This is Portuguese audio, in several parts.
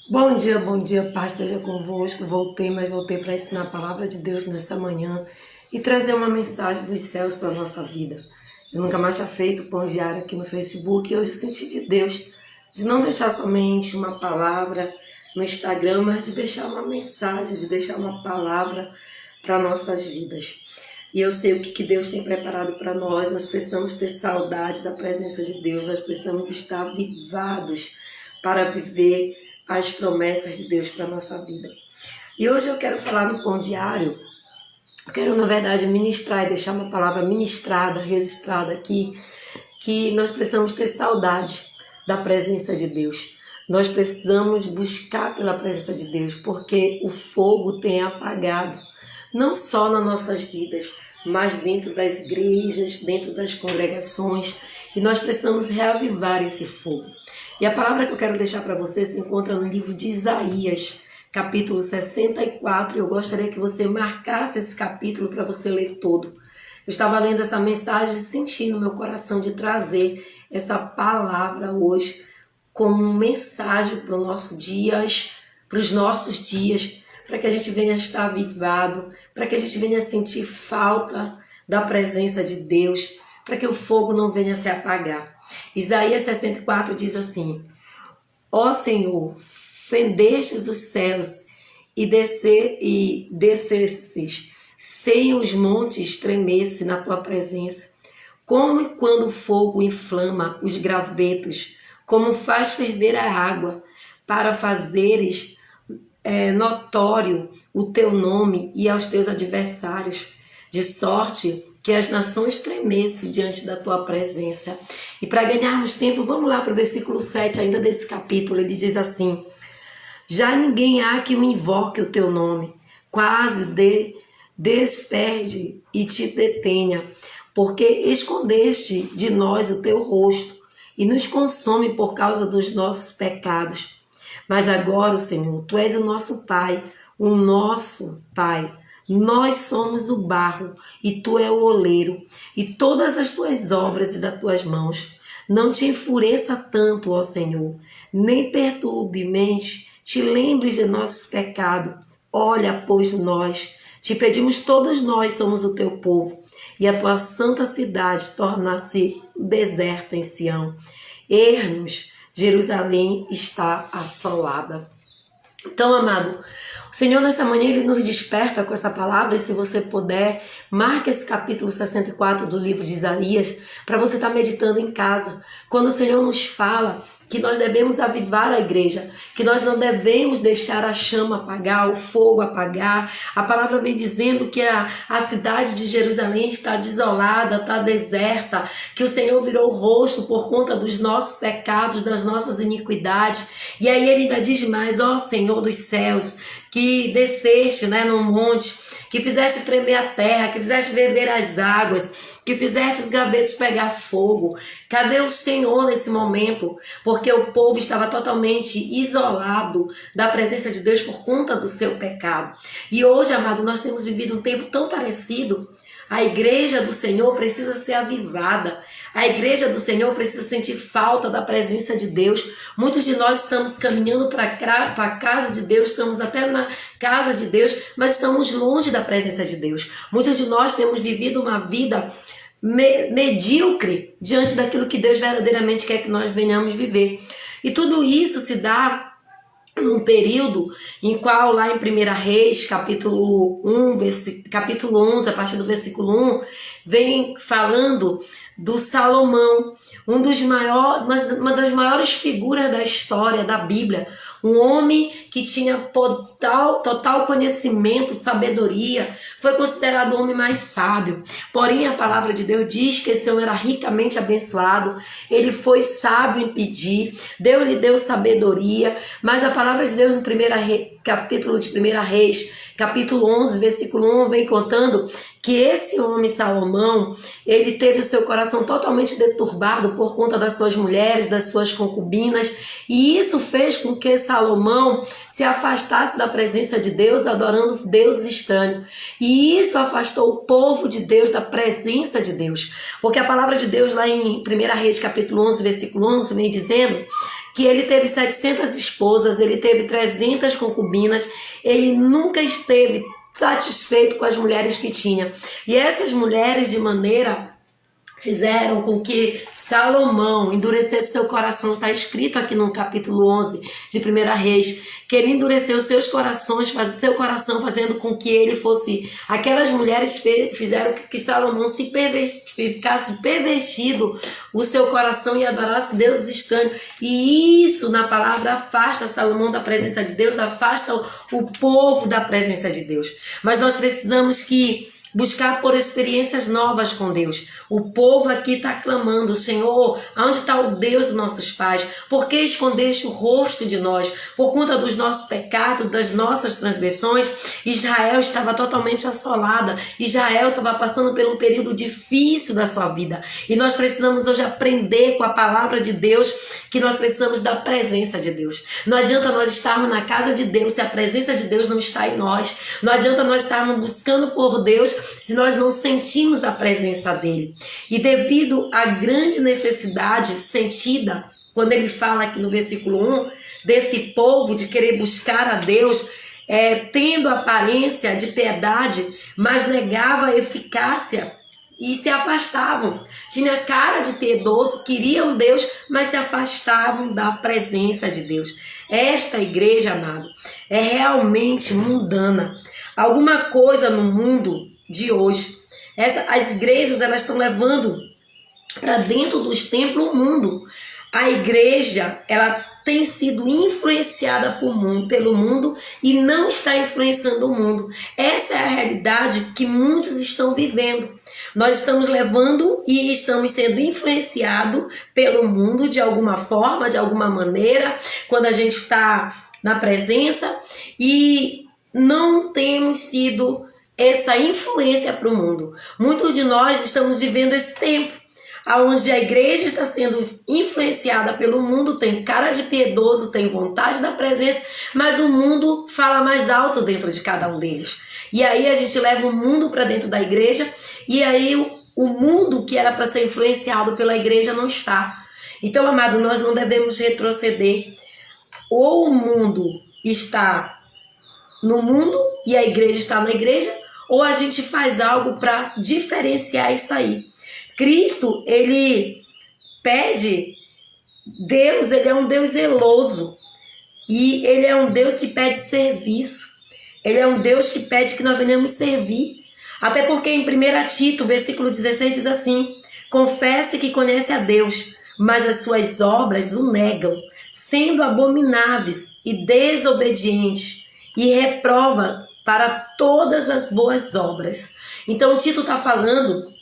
Bom dia, paz esteja convosco. Mas voltei para ensinar a palavra de Deus nessa manhã e trazer uma mensagem dos céus para a nossa vida. Eu nunca mais tinha feito pão diário aqui no Facebook e hoje eu senti de Deus de não deixar somente uma palavra no Instagram, mas de deixar uma mensagem, de deixar uma palavra para nossas vidas. E eu sei o que Deus tem preparado para nós. Nós precisamos ter saudade da presença de Deus, nós precisamos estar avivados para viver as promessas de Deus para a nossa vida. E hoje eu quero falar no pão diário, quero na verdade ministrar e deixar uma palavra ministrada, registrada aqui, que nós precisamos ter saudade da presença de Deus. Nós precisamos buscar pela presença de Deus, porque o fogo tem apagado, não só nas nossas vidas, mas dentro das igrejas, dentro das congregações, e nós precisamos reavivar esse fogo. E a palavra que eu quero deixar para você se encontra no livro de Isaías, capítulo 64. Eu gostaria que você marcasse esse capítulo para você ler todo. Eu estava lendo essa mensagem e senti no meu coração de trazer essa palavra hoje como mensagem para os nossos dias, para que a gente venha estar avivado, para que a gente venha sentir falta da presença de Deus, para que o fogo não venha se apagar. Isaías 64 diz assim: Ó Senhor, fendestes os céus e descesses, sem os montes tremesse na tua presença, como e quando o fogo inflama os gravetos, como faz ferver a água, para fazeres notório o teu nome e aos teus adversários, de sorte que as nações tremessem diante da tua presença. E para ganharmos tempo, vamos lá para o versículo 7 ainda desse capítulo. Ele diz assim: já ninguém há que invoque o teu nome, quase desperde e te detenha, porque escondeste de nós o teu rosto e nos consome por causa dos nossos pecados. Mas agora, Senhor, Tu és o nosso Pai, Nós somos o barro e Tu é o oleiro, e todas as Tuas obras e das Tuas mãos. Não te enfureça tanto, ó Senhor, nem perturbemente te lembres de nossos pecados. Olha, pois nós, te pedimos, todos nós somos o Teu povo, e a Tua santa cidade torna-se deserta em Sião. Erra-nos, Jerusalém está assolada. Então, amado, o Senhor nessa manhã Ele nos desperta com essa palavra, e se você puder, marque esse capítulo 64 do livro de Isaías para você estar meditando em casa. Quando o Senhor nos fala que nós devemos avivar a igreja, que nós não devemos deixar a chama apagar, o fogo apagar. A palavra vem dizendo que a cidade de Jerusalém está desolada, está deserta, que o Senhor virou o rosto por conta dos nossos pecados, das nossas iniquidades. E aí Ele ainda diz mais: ó Senhor dos céus, que desceste no monte, que fizeste tremer a terra, que fizeste beber as águas, que fizeste os gavetos pegar fogo. Cadê o Senhor nesse momento? Porque o povo estava totalmente isolado da presença de Deus por conta do seu pecado. E hoje, amado, nós temos vivido um tempo tão parecido. A igreja do Senhor precisa ser avivada. A igreja do Senhor precisa sentir falta da presença de Deus. Muitos de nós estamos caminhando para a casa de Deus, estamos até na casa de Deus, mas estamos longe da presença de Deus. Muitos de nós temos vivido uma vida medíocre diante daquilo que Deus verdadeiramente quer que nós venhamos viver. E tudo isso se dá num período em qual lá em 1 Reis, capítulo 11, a partir do versículo 1, vem falando do Salomão, uma das maiores figuras da história da Bíblia, um homem que tinha total conhecimento, sabedoria, foi considerado o homem mais sábio. Porém, a palavra de Deus diz que esse homem era ricamente abençoado, ele foi sábio em pedir, Deus lhe deu sabedoria, mas a palavra de Deus no capítulo de 1 Reis, capítulo 11, versículo 1, vem contando que esse homem Salomão, ele teve o seu coração totalmente deturbado por conta das suas mulheres, das suas concubinas, e isso fez com que Salomão se afastasse da presença de Deus, adorando deuses estranhos. E isso afastou o povo de Deus da presença de Deus. Porque a palavra de Deus lá em 1 Reis capítulo 11, versículo 11, vem dizendo que ele teve 700 esposas, ele teve 300 concubinas, ele nunca esteve satisfeito com as mulheres que tinha. E essas mulheres, de maneira, fizeram com que Salomão endurecesse seu coração. Está escrito aqui no capítulo 11 de 1 Reis, que ele endureceu seu coração, fazendo com que ele fosse... Aquelas mulheres fizeram que Salomão ficasse pervertido o seu coração e adorasse deuses estranhos. E isso, na palavra, afasta Salomão da presença de Deus, afasta o povo da presença de Deus. Mas nós precisamos buscar por experiências novas com Deus. O povo aqui está clamando: Senhor, aonde está o Deus dos nossos pais? Por que escondeste o rosto de nós? Por conta dos nossos pecados, das nossas transgressões, Israel estava totalmente assolada. Israel estava passando por um período difícil da sua vida. E nós precisamos hoje aprender com a palavra de Deus que nós precisamos da presença de Deus. Não adianta nós estarmos na casa de Deus se a presença de Deus não está em nós. Não adianta nós estarmos buscando por Deus se nós não sentimos a presença dele. E devido à grande necessidade sentida, quando ele fala aqui no versículo 1, desse povo de querer buscar a Deus, tendo aparência de piedade, mas negava a eficácia e se afastavam. Tinha cara de piedoso, queriam Deus, mas se afastavam da presença de Deus. Esta igreja, amado, é realmente mundana. Alguma coisa no mundo de hoje, as igrejas, elas estão levando para dentro dos templos o mundo. A igreja, ela tem sido influenciada pelo mundo e não está influenciando o mundo. Essa é a realidade que muitos estão vivendo. Nós estamos levando e estamos sendo influenciados pelo mundo de alguma forma, de alguma maneira, quando a gente está na presença, e não temos sido essa influência para o mundo. Muitos de nós estamos vivendo esse tempo onde a igreja está sendo influenciada pelo mundo, tem cara de piedoso, tem vontade da presença, mas o mundo fala mais alto dentro de cada um deles. E aí a gente leva o mundo para dentro da igreja, e aí o mundo que era para ser influenciado pela igreja não está. Então, amado, nós não devemos retroceder. Ou o mundo está no mundo e a igreja está na igreja, ou a gente faz algo para diferenciar isso aí. Cristo, ele pede, Deus, ele é um Deus zeloso, e ele é um Deus que pede serviço. Ele é um Deus que pede que nós venhamos servir. Até porque em 1 Tito, versículo 16, diz assim: confesse que conhece a Deus, mas as suas obras o negam, sendo abomináveis e desobedientes, e reprova para todas as boas obras. Então Tito está falando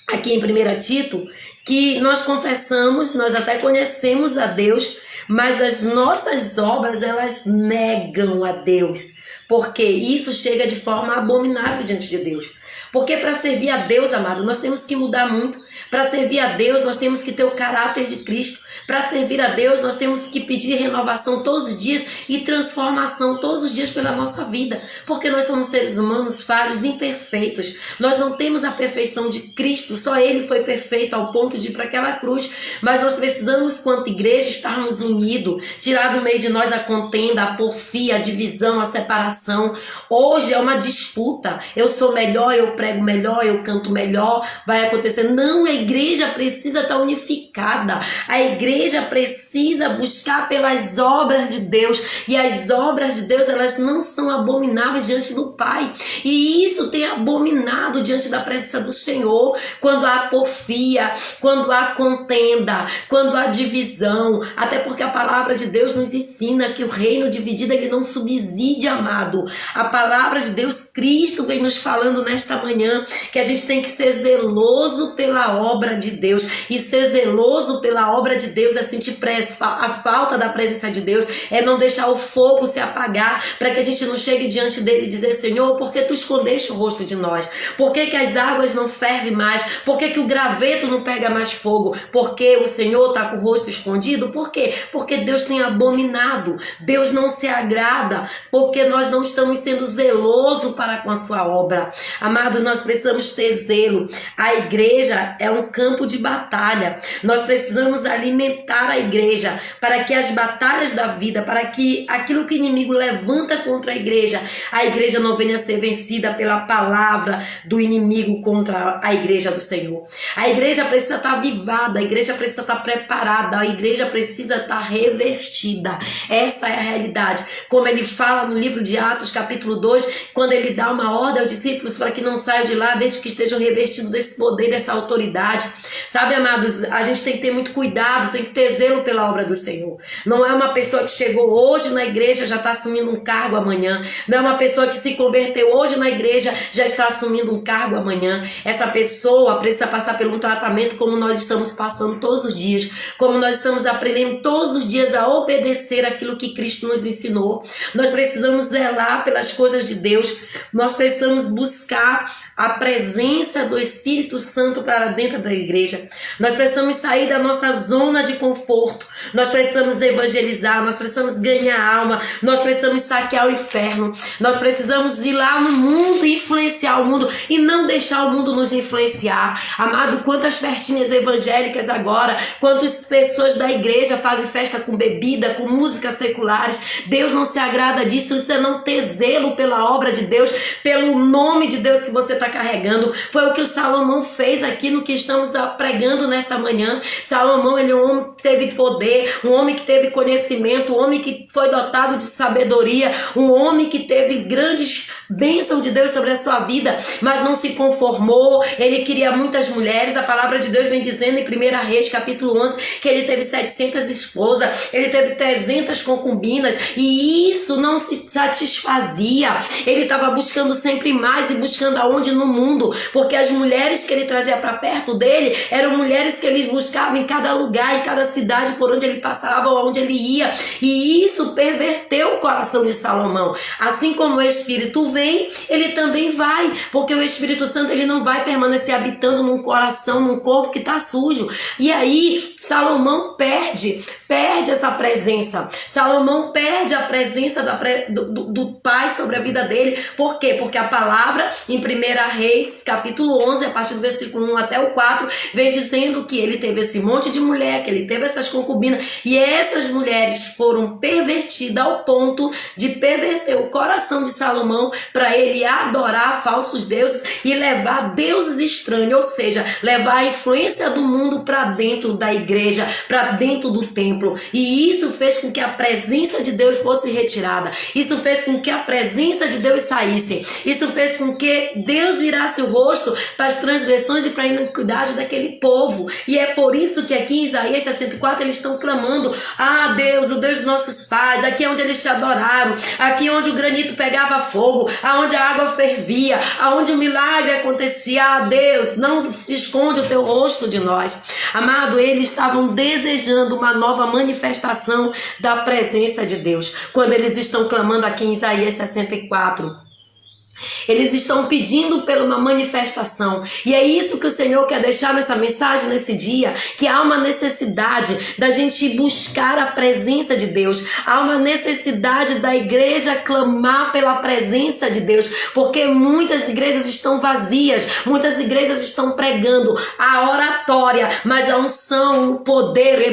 aqui em 1 Tito que nós confessamos, nós até conhecemos a Deus, mas as nossas obras, elas negam a Deus, porque isso chega de forma abominável diante de Deus. Porque para servir a Deus, amado, nós temos que mudar muito. Para servir a Deus, nós temos que ter o caráter de Cristo. Para servir a Deus, nós temos que pedir renovação todos os dias e transformação todos os dias pela nossa vida. Porque nós somos seres humanos falhos, imperfeitos. Nós não temos a perfeição de Cristo. Só Ele foi perfeito ao ponto de ir para aquela cruz. Mas nós precisamos, quanto igreja, estarmos unidos. Tirar do meio de nós a contenda, a porfia, a divisão, a separação. Hoje é uma disputa. Eu sou melhor, eu prego melhor, eu canto melhor, vai acontecer. Não, a igreja precisa estar unificada. A igreja precisa buscar pelas obras de Deus. E as obras de Deus, elas não são abomináveis diante do Pai. E isso tem abominado diante da presença do Senhor. Quando há porfia, quando há contenda, quando há divisão. Até porque a palavra de Deus nos ensina que o reino dividido, ele não subside, amado. A palavra de Deus, Cristo vem nos falando nesta manhã que a gente tem que ser zeloso pela obra de Deus. E ser zeloso pela obra de Deus é sentir a falta da presença de Deus, é não deixar o fogo se apagar, para que a gente não chegue diante dele e dizer: Senhor, por que tu escondeste o rosto de nós? Por que que as águas não fervem mais? Por que que o graveto não pega mais fogo? Porque o Senhor está com o rosto escondido? Por quê? Porque Deus tem abominado, Deus não se agrada, porque nós não estamos sendo zelosos para com a sua obra. Amados, nós precisamos ter zelo. A igreja, é um campo de batalha. Nós precisamos alimentar a igreja para que as batalhas da vida, para que aquilo que o inimigo levanta contra a igreja não venha a ser vencida pela palavra do inimigo contra a igreja do Senhor. A igreja precisa estar avivada, a igreja precisa estar preparada, a igreja precisa estar revertida. Essa é a realidade. Como ele fala no livro de Atos, capítulo 2, quando ele dá uma ordem aos discípulos para que não saiam de lá desde que estejam revestidos desse poder, dessa autoridade. Sabe, amados, a gente tem que ter muito cuidado, tem que ter zelo pela obra do Senhor. Não é uma pessoa que chegou hoje na igreja já está assumindo um cargo amanhã. Não é uma pessoa que se converteu hoje na igreja já está assumindo um cargo amanhã. Essa pessoa precisa passar por um tratamento como nós estamos passando todos os dias, como nós estamos aprendendo todos os dias a obedecer aquilo que Cristo nos ensinou. Nós precisamos zelar pelas coisas de Deus, nós precisamos buscar a presença do Espírito Santo para dentro da igreja. Nós precisamos sair da nossa zona de conforto, nós precisamos evangelizar, nós precisamos ganhar alma, nós precisamos saquear o inferno, nós precisamos ir lá no mundo e influenciar o mundo e não deixar o mundo nos influenciar. Amado, quantas festinhas evangélicas agora, quantas pessoas da igreja fazem festa com bebida, com músicas seculares. Deus não se agrada disso, isso é não ter zelo pela obra de Deus, pelo nome de Deus que você está carregando. Foi o que o Salomão fez aqui no que estamos pregando nessa manhã. Salomão, ele é um homem que teve poder, um homem que teve conhecimento, um homem que foi dotado de sabedoria, um homem que teve grandes bênçãos de Deus sobre a sua vida, mas não se conformou. Ele queria muitas mulheres. A palavra de Deus vem dizendo em 1 Reis, capítulo 11, que ele teve 700 esposas, ele teve 300 concubinas, e isso não se satisfazia. Ele estava buscando sempre mais, e buscando aonde? No mundo, porque as mulheres que ele trazia para perto dele eram mulheres que ele buscava em cada lugar, em cada cidade por onde ele passava ou onde ele ia, e isso perverteu o coração de Salomão. Assim como o Espírito vem, ele também vai, porque o Espírito Santo, ele não vai permanecer habitando num coração, num corpo que está sujo. E aí Salomão perde essa presença. Salomão perde a presença do Pai sobre a vida dele. Por quê? Porque a palavra em 1 Reis, capítulo 11, a partir do versículo 1 até o 4, vem dizendo que ele teve esse monte de mulher, que ele teve essas concubinas, e essas mulheres foram pervertidas ao ponto de perverter o coração de Salomão para ele adorar falsos deuses e levar deuses estranhos, ou seja, levar a influência do mundo para dentro da igreja, para dentro do templo. E isso fez com que a presença de Deus fosse retirada. Isso fez com que a presença de Deus saísse. Isso fez com que Deus virasse o rosto para as transgressões e para a iniquidade daquele povo. E é por isso que aqui em Isaías 64 eles estão clamando: ah, Deus, o Deus dos nossos pais, aqui é onde eles te adoraram, aqui onde o granito pegava fogo, aonde a água fervia, aonde o milagre acontecia. Ah, Deus, não esconde o teu rosto de nós. Amado, eles estavam desejando uma nova manifestação da presença de Deus. Quando eles estão clamando aqui em Isaías 64, eles estão pedindo por uma manifestação. E é isso que o Senhor quer deixar nessa mensagem, nesse dia, que há uma necessidade da gente buscar a presença de Deus. Há uma necessidade da igreja clamar pela presença de Deus, porque muitas igrejas estão vazias, muitas igrejas estão pregando a oratória, mas a unção, o poder,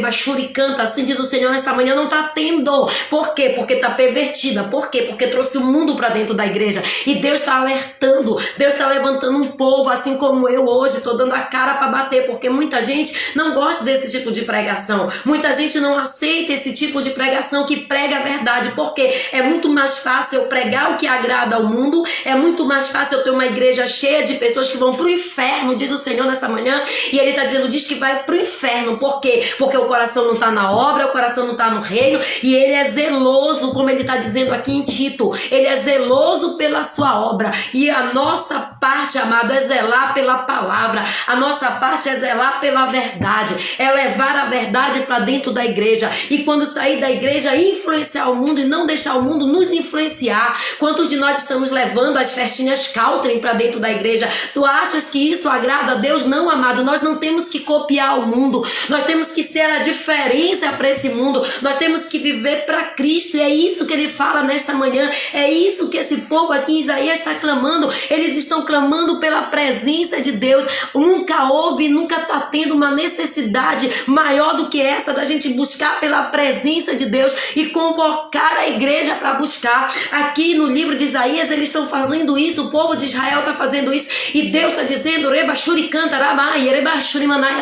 canta, assim diz o Senhor nesta manhã, não está tendo. Por quê? Porque está pervertida. Por quê? Porque trouxe o mundo para dentro da igreja. E Deus está alertando, Deus está levantando um povo, assim como eu hoje estou dando a cara para bater, porque muita gente não gosta desse tipo de pregação, muita gente não aceita esse tipo de pregação que prega a verdade, porque é muito mais fácil eu pregar o que agrada ao mundo, é muito mais fácil eu ter uma igreja cheia de pessoas que vão pro inferno, diz o Senhor nessa manhã, e Ele está dizendo, diz que vai pro inferno. Por quê? Porque o coração não está na obra, o coração não está no reino, e Ele é zeloso, como Ele está dizendo aqui em Tito, Ele é zeloso pela sua obra. E a nossa parte, amado, é zelar pela palavra. A nossa parte é zelar pela verdade, é levar a verdade para dentro da igreja. E quando sair da igreja, influenciar o mundo e não deixar o mundo nos influenciar. Quantos de nós estamos levando as festinhas country para dentro da igreja? Tu achas que isso agrada a Deus? Não, amado. Nós não temos que copiar o mundo. Nós temos que ser a diferença para esse mundo. Nós temos que viver para Cristo. E é isso que Ele fala nesta manhã. É isso que esse povo aqui em Isaías Isaías está clamando, eles estão clamando pela presença de Deus. Nunca houve, nunca está tendo uma necessidade maior do que essa da gente buscar pela presença de Deus e convocar a igreja para buscar. Aqui no livro de Isaías eles estão fazendo isso, o povo de Israel está fazendo isso, e Deus está dizendo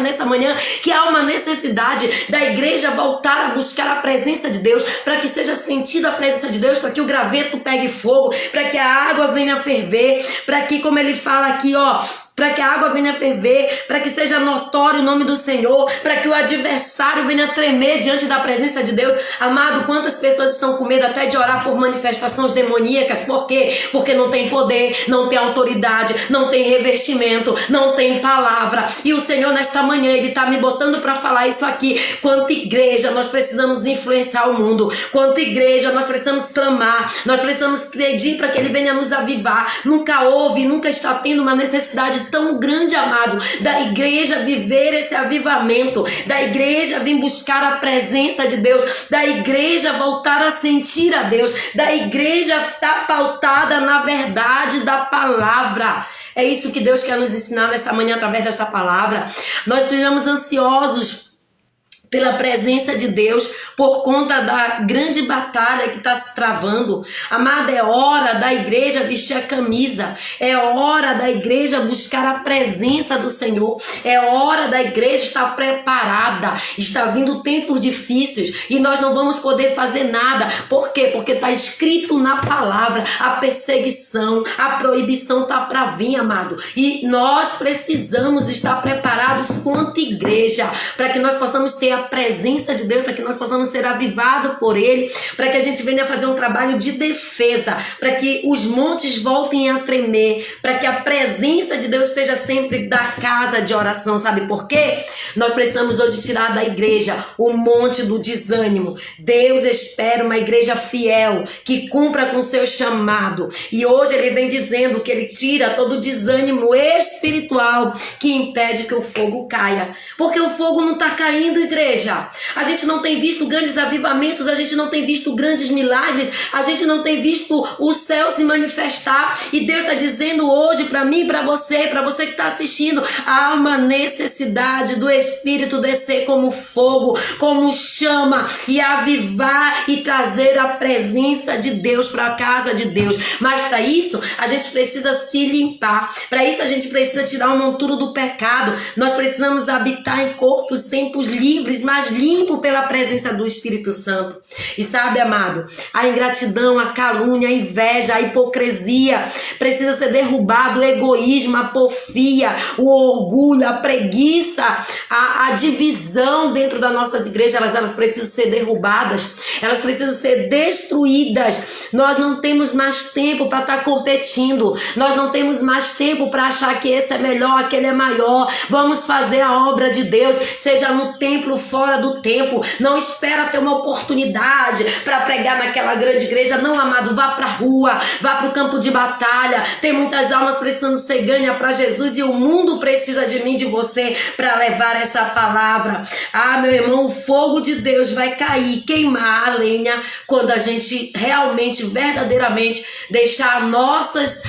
nessa manhã que há uma necessidade da igreja voltar a buscar a presença de Deus, para que seja sentida a presença de Deus, para que o graveto pegue fogo, para que a água venha ferver, para que, como ele fala aqui, para que a água venha ferver, para que seja notório o nome do Senhor, para que o adversário venha tremer diante da presença de Deus. Amado, quantas pessoas estão com medo até de orar por manifestações demoníacas? Por quê? Porque não tem poder, não tem autoridade, não tem revestimento, não tem palavra. E o Senhor nesta manhã, Ele está me botando para falar isso aqui. Quanto igreja nós precisamos influenciar o mundo, quanto igreja nós precisamos clamar, nós precisamos pedir para que Ele venha nos avivar. Nunca houve, nunca está tendo uma necessidade tão grande, amado, da igreja viver esse avivamento, da igreja vir buscar a presença de Deus, da igreja voltar a sentir a Deus, da igreja estar pautada na verdade da palavra. É isso que Deus quer nos ensinar nessa manhã através dessa palavra. Nós ficamos ansiosos pela presença de Deus, por conta da grande batalha que está se travando. Amada, é hora da igreja vestir a camisa, é hora da igreja buscar a presença do Senhor, é hora da igreja estar preparada. Está vindo tempos difíceis e nós não vamos poder fazer nada. Por quê? Porque está escrito na palavra, a perseguição, a proibição está para vir, amado, e nós precisamos estar preparados quanto igreja, para que nós possamos ter a presença de Deus, para que nós possamos ser avivados por Ele, para que a gente venha fazer um trabalho de defesa, para que os montes voltem a tremer, para que a presença de Deus esteja sempre da casa de oração. Sabe por quê? Nós precisamos hoje tirar da igreja o monte do desânimo. Deus espera uma igreja fiel, que cumpra com seu chamado, e hoje Ele vem dizendo que Ele tira todo o desânimo espiritual que impede que o fogo caia, porque o fogo não está caindo, igreja. A gente não tem visto grandes avivamentos, a gente não tem visto grandes milagres, a gente não tem visto o céu se manifestar, e Deus está dizendo hoje para mim, para você que está assistindo, há uma necessidade do Espírito descer como fogo, como chama, e avivar e trazer a presença de Deus para a casa de Deus. Mas para isso a gente precisa se limpar, para isso a gente precisa tirar o monturo do pecado, nós precisamos habitar em corpos, tempos livres, mas limpo pela presença do Espírito Santo. E sabe, amado, a ingratidão, a calúnia, a inveja, a hipocrisia precisa ser derrubado, o egoísmo, a porfia, o orgulho, a preguiça, a divisão dentro das nossas igrejas, elas precisam ser derrubadas, elas precisam ser destruídas. Nós não temos mais tempo para estar competindo, nós não temos mais tempo para achar que esse é melhor, aquele é maior. Vamos fazer a obra de Deus, seja no templo, fora do tempo. Não espera ter uma oportunidade para pregar naquela grande igreja. Não, amado, vá para a rua, vá para o campo de batalha. Tem muitas almas precisando ser ganha para Jesus, e o mundo precisa de mim, de você, para levar essa palavra. Ah, meu irmão, o fogo de Deus vai cair, queimar a lenha, quando a gente realmente, verdadeiramente deixar nossos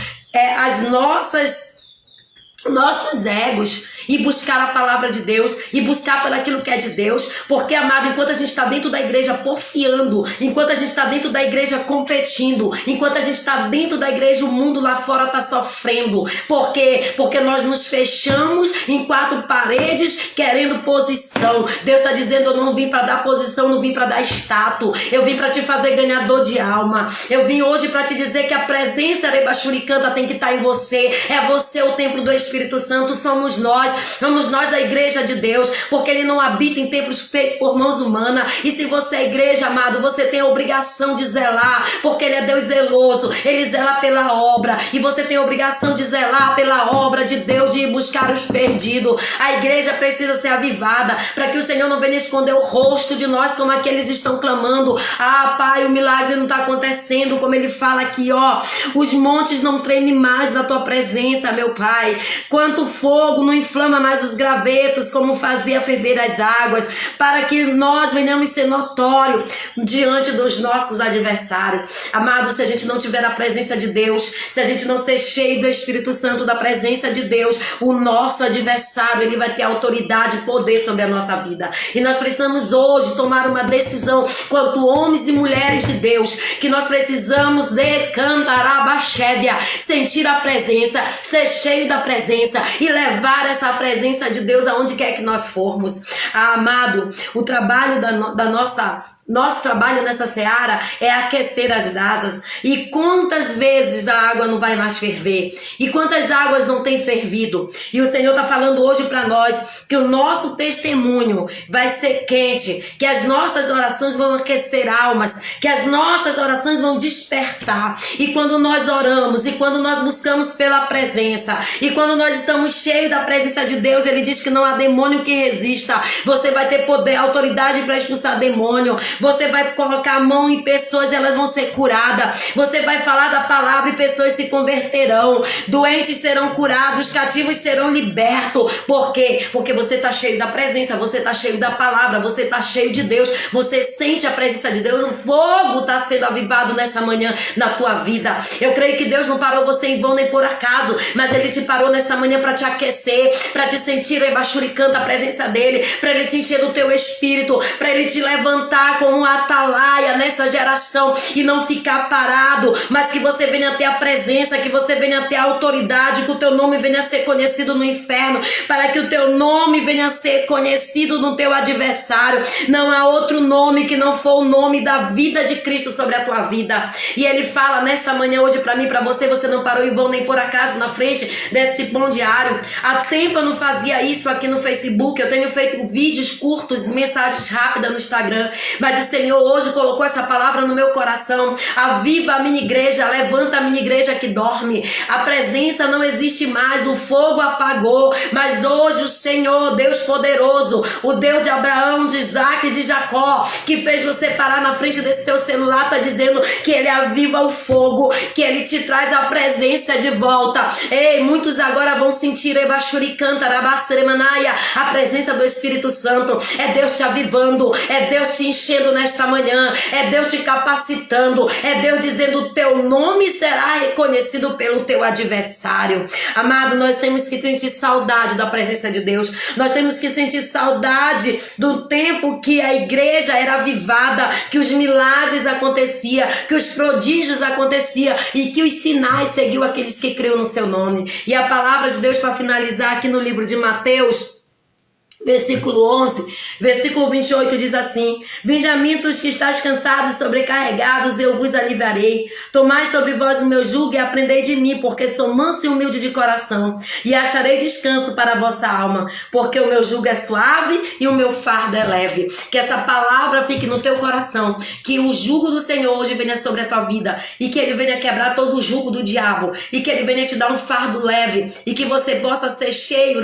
egos e buscar a palavra de Deus, e buscar pelo aquilo que é de Deus. Porque, amado, enquanto a gente está dentro da igreja porfiando, enquanto a gente está dentro da igreja competindo, enquanto a gente está dentro da igreja, o mundo lá fora está sofrendo. Por quê? Porque nós nos fechamos em quatro paredes querendo posição. Deus está dizendo: eu não vim para dar posição, não vim para dar status, eu vim para te fazer ganhador de alma. Eu vim hoje para te dizer que a presença Rebachuricanta tem que estar em você. É você o templo do Espírito Santo, somos nós a igreja de Deus, porque Ele não habita em templos feitos por mãos humanas. E se você é igreja, amado, você tem a obrigação de zelar, porque Ele é Deus zeloso, Ele zela pela obra, e você tem a obrigação de zelar pela obra de Deus, de ir buscar os perdidos. A igreja precisa ser avivada, para que o Senhor não venha esconder o rosto de nós, como aqueles estão clamando: ah, Pai, o milagre não está acontecendo, como Ele fala aqui, os montes não tremem mais na tua presença, meu Pai. Quanto fogo não inflama inflama mais os gravetos, como fazia ferver as águas, para que nós venhamos ser notório diante dos nossos adversários. Amado, se a gente não tiver a presença de Deus, se a gente não ser cheio do Espírito Santo, da presença de Deus, o nosso adversário, ele vai ter autoridade e poder sobre a nossa vida. E nós precisamos hoje tomar uma decisão quanto homens e mulheres de Deus, que nós precisamos sentir a presença, ser cheio da presença e levar essa presença de Deus aonde quer que nós formos. Amado, o trabalho nosso trabalho nessa seara é aquecer as brasas. E quantas vezes a água não vai mais ferver? E quantas águas não tem fervido? E o Senhor está falando hoje para nós que o nosso testemunho vai ser quente, que as nossas orações vão aquecer almas, que as nossas orações vão despertar. E quando nós oramos, e quando nós buscamos pela presença, e quando nós estamos cheios da presença de Deus, Ele diz que não há demônio que resista. Você vai ter poder, autoridade para expulsar demônio. Você vai colocar a mão em pessoas e elas vão ser curadas. Você vai falar da palavra e pessoas se converterão. Doentes serão curados, cativos serão libertos. Por quê? Porque você está cheio da presença, você está cheio da palavra, você está cheio de Deus. Você sente a presença de Deus. O fogo está sendo avivado nessa manhã na tua vida. Eu creio que Deus não parou você em vão nem por acaso, mas Ele te parou nessa manhã para te aquecer, para te sentir canta a presença dEle, para Ele te encher do teu espírito, para Ele te levantar como um atalaia nessa geração e não ficar parado, mas que você venha ter a presença, que você venha ter a autoridade, que o teu nome venha a ser conhecido no inferno, para que o teu nome venha a ser conhecido no teu adversário. Não há outro nome que não for o nome da vida de Cristo sobre a tua vida. E Ele fala nesta manhã hoje para mim, para você não parou em vão nem por acaso na frente desse pão diário. Há tempo eu não fazia isso aqui no Facebook, eu tenho feito vídeos curtos, mensagens rápidas no Instagram, mas o Senhor hoje colocou essa palavra no meu coração. Aviva a minha igreja, levanta a minha igreja que dorme. A presença não existe mais, o fogo apagou, mas hoje o Senhor, Deus poderoso, o Deus de Abraão, de Isaac e de Jacó, que fez você parar na frente desse teu celular, está dizendo que Ele aviva o fogo, que Ele te traz a presença de volta. Ei, muitos agora vão sentir a presença do Espírito Santo. É Deus te avivando, é Deus te enchendo nesta manhã, é Deus te capacitando, é Deus dizendo: o teu nome será reconhecido pelo teu adversário. Amado, nós temos que sentir saudade da presença de Deus, nós temos que sentir saudade do tempo que a igreja era avivada, que os milagres aconteciam, que os prodígios aconteciam e que os sinais seguiam aqueles que criam no seu nome. E a palavra de Deus, para finalizar, aqui no livro de Mateus, versículo 11, versículo 28 diz assim: vinde a mim, todos que estáis cansados e sobrecarregados, eu vos aliviarei. Tomai sobre vós o meu jugo e aprendei de mim, porque sou manso e humilde de coração, e acharei descanso para a vossa alma, porque o meu jugo é suave e o meu fardo é leve. Que essa palavra fique no teu coração, que o jugo do Senhor hoje venha sobre a tua vida, e que Ele venha quebrar todo o jugo do diabo, e que Ele venha te dar um fardo leve, e que você possa ser cheio,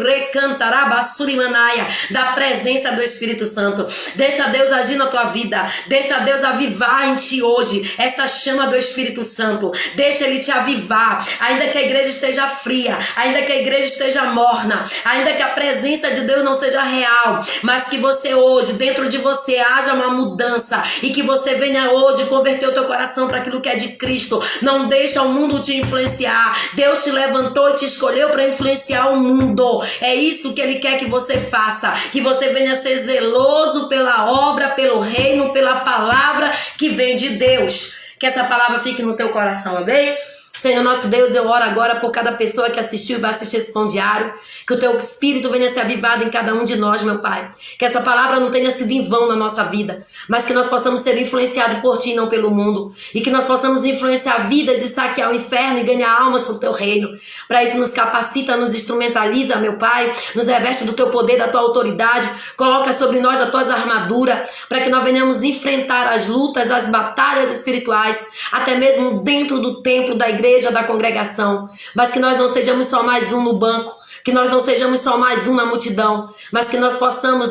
da presença do Espírito Santo. Deixa Deus agir na tua vida, deixa Deus avivar em ti hoje essa chama do Espírito Santo. Deixa Ele te avivar, ainda que a igreja esteja fria, ainda que a igreja esteja morna, ainda que a presença de Deus não seja real, mas que você hoje, dentro de você, haja uma mudança, e que você venha hoje converter o teu coração para aquilo que é de Cristo. Não deixa o mundo te influenciar. Deus te levantou e te escolheu para influenciar o mundo. É isso que Ele quer que você faça, que você venha ser zeloso pela obra, pelo reino, pela palavra que vem de Deus. Que essa palavra fique no teu coração, amém? Senhor nosso Deus, eu oro agora por cada pessoa que assistiu e vai assistir esse pão diário, que o teu Espírito venha ser avivado em cada um de nós, meu Pai, que essa palavra não tenha sido em vão na nossa vida, mas que nós possamos ser influenciados por Ti e não pelo mundo, e que nós possamos influenciar vidas e saquear o inferno e ganhar almas para o teu reino. Para isso nos capacita, nos instrumentaliza, meu Pai, nos reveste do teu poder, da tua autoridade, coloca sobre nós a tua armadura, para que nós venhamos enfrentar as lutas, as batalhas espirituais, até mesmo dentro do templo da igreja, da congregação, mas que nós não sejamos só mais um no banco, que nós não sejamos só mais um na multidão, mas que nós possamos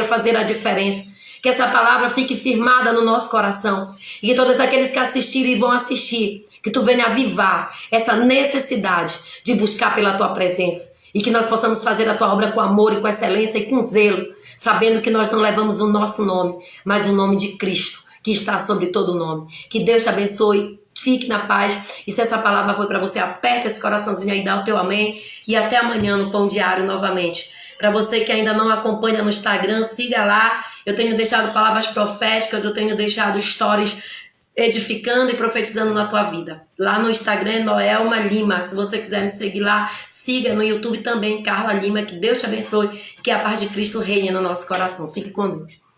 fazer a diferença. Que essa palavra fique firmada no nosso coração, e que todos aqueles que assistirem e vão assistir, que tu venha avivar essa necessidade de buscar pela tua presença, E que nós possamos fazer a tua obra com amor e com excelência e com zelo, sabendo que nós não levamos o nosso nome, mas o nome de Cristo, que está sobre todo o nome. Que Deus te abençoe, fique na paz. E se essa palavra foi para você, aperta esse coraçãozinho aí, dá o teu amém. E até amanhã no Pão Diário novamente. Para você que ainda não acompanha no Instagram, siga lá. Eu tenho deixado palavras proféticas, eu tenho deixado stories edificando e profetizando na tua vida. Lá no Instagram é Noelma Lima. Se você quiser me seguir lá, siga no YouTube também, Carla Lima. Que Deus te abençoe e que a paz de Cristo reine no nosso coração. Fique com Deus.